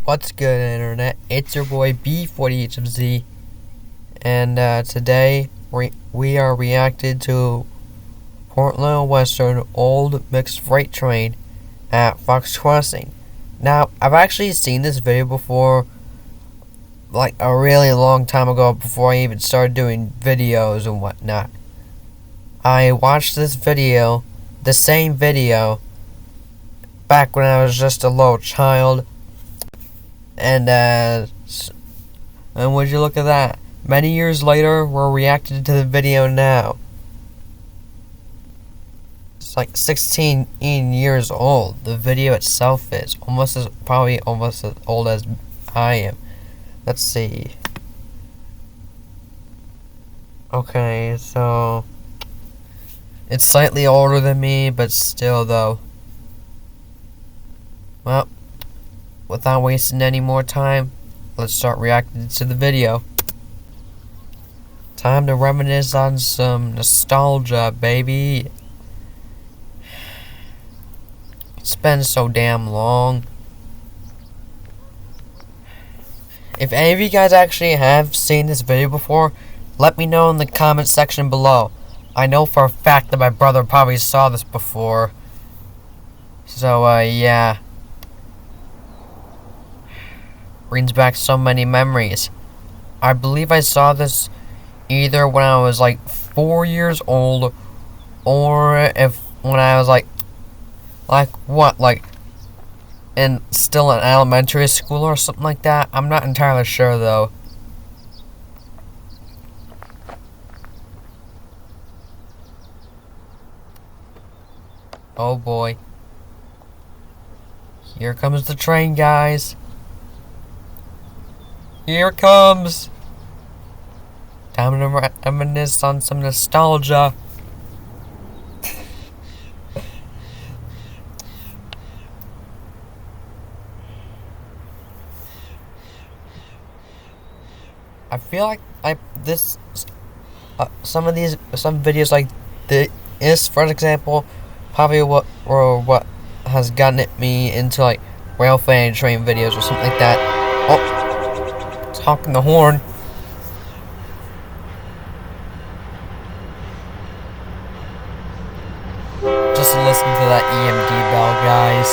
What's good, internet? It's your boy B40HMZ, and today we are reacted to Portland Western Old Mixed Freight Train at Fox Crossing. Now, I've actually seen this video before, like a really long time ago, before I even started doing videos and whatnot. I watched this video, the same video, back when I was just a little child. And would you look at that? Many years later, we're reacting to the video now. It's like 16 years old. The video itself is probably almost as old as I am. Let's see. Okay, so it's slightly older than me, but still though. Well, without wasting any more time, let's start reacting to the video. Time to reminisce on some nostalgia, baby. It's been so damn long. If any of you guys actually have seen this video before, let me know in the comment section below. I know for a fact that my brother probably saw this before. So, yeah. Brings back so many memories. I believe I saw this either when I was like 4 years old, or when I was like still in elementary school or something like that. I'm not entirely sure though. Oh boy. Here comes the train, guys. Here it comes! Time to reminisce on some nostalgia. I feel like some videos like this, for example, probably what has gotten me into like rail fan train videos or something like that. Oh! Honking the horn. Just listen to that EMD bell, guys.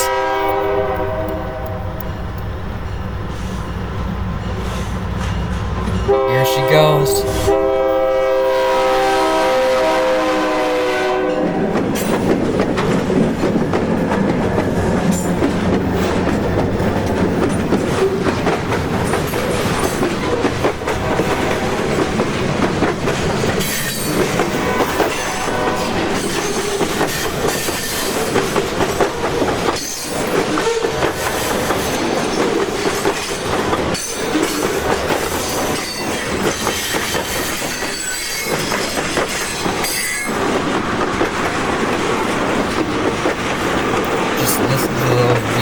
Here she goes.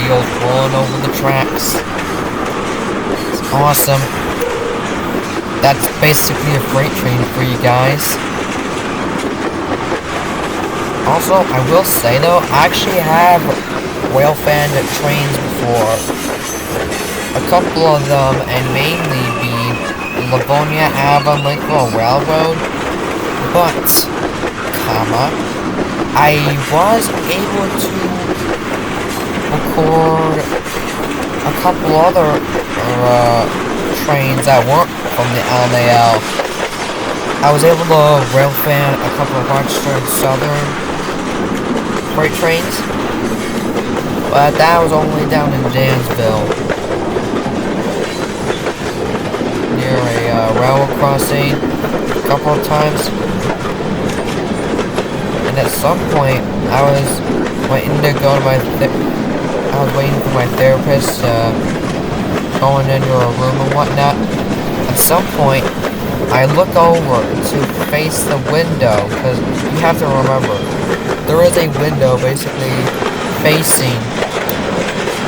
Wheels rolling over the tracks. It's awesome. That's basically a freight train for you guys. Also, I will say though, I actually have rail fan trains before. A couple of them, and mainly the Livonia Ava Lakeville Railroad. But, I was able to record a couple other trains that weren't from the LNAL. I was able to rail fan a couple of Rochester and Southern freight trains, but that was only down in Dansville near a railroad crossing a couple of times. And at some point I was waiting for my therapist going into her room and whatnot. At some point, I look over to face the window, because you have to remember, there is a window basically facing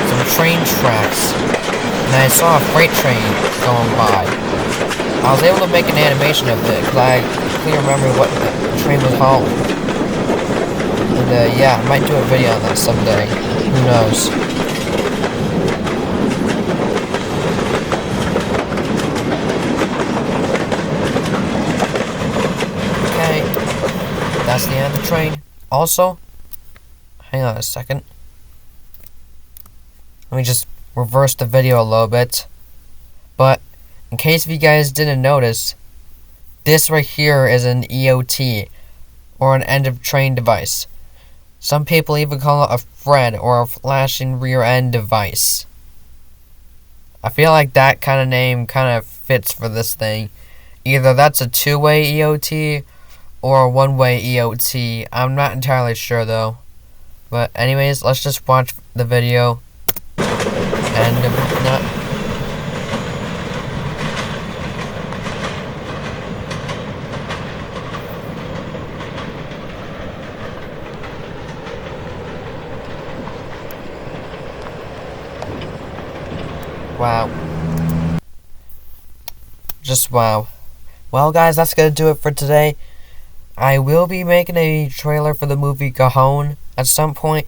some train tracks, and I saw a freight train going by. I was able to make an animation of it, because I clearly remember what the train was hauling. And yeah, I might do a video on that someday. Who knows? train. Also, hang on a second. Let me just reverse the video a little bit. But in case if you guys didn't notice, this right here is an EOT, or an end of train device. Some people even call it a FRED, or a flashing rear end device. I feel like that kind of name kind of fits for this thing. Either that's a two-way EOT or a one-way EOT. I'm not entirely sure though. But anyways, let's just watch the video. And wow. Just wow. Well, guys, that's gonna do it for today. I will be making a trailer for the movie Cajon at some point.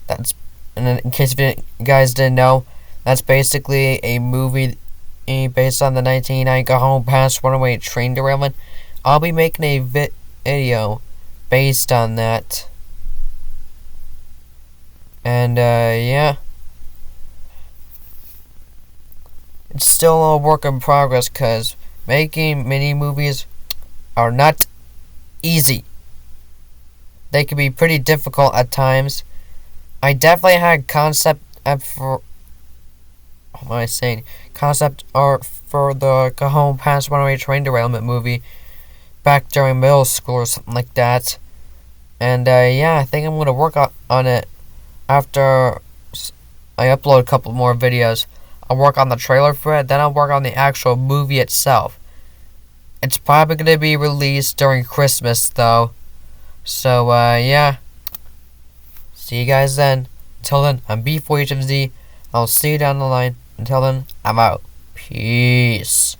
And in case you guys didn't know, that's basically a movie based on the 1989 Cajon Pass runaway train derailment. I'll be making a video based on that. And yeah. It's still a work in progress because making mini movies are not easy. They can be pretty difficult at times. I definitely had concept art for the Cajon Pass runaway train derailment movie back during middle school or something like that. And yeah, I think I'm gonna work on it after I upload a couple more videos. I'll work on the trailer for it, then I'll work on the actual movie itself. It's probably going to be released during Christmas, though. So, yeah. See you guys then. Until then, I'm B4HMZ. I'll see you down the line. Until then, I'm out. Peace.